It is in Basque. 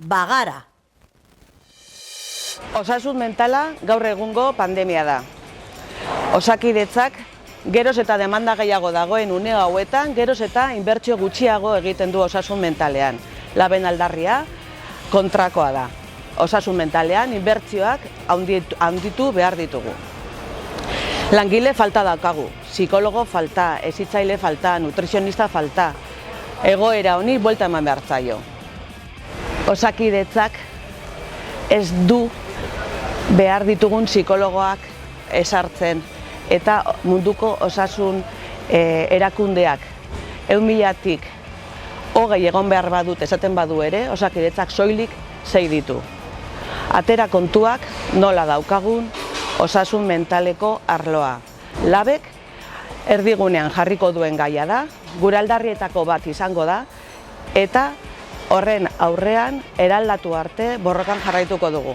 bagara. Osasun mentala gaur egungo pandemia da. Osakidetzak geroz eta demanda gehiago dagoen une hauetan, geroz eta inbertsio gutxiago egiten du osasun mentalean. Laben aldarria kontrakoa da. Osasun mentalean inbertsioak handitu behar ditugu. Langile falta daukagu, psikologo falta, hezitzaile falta, nutrizionista falta. Egoera honi buelta eman behar zaio. Osakidetzak ez du behar ditugun psikologoak esartzen eta munduko osasun erakundeak 1.000-tik 20 egon behar badut esaten badu ere, Osakidetzak soilik 6 ditu. Atera kontuak nola daukagun osasun mentaleko arloa. Labek erdigunean jarriko duen gaia da, gure aldarrietako bat izango da, eta horren aurrean eraldatu arte borrokan jarraituko dugu.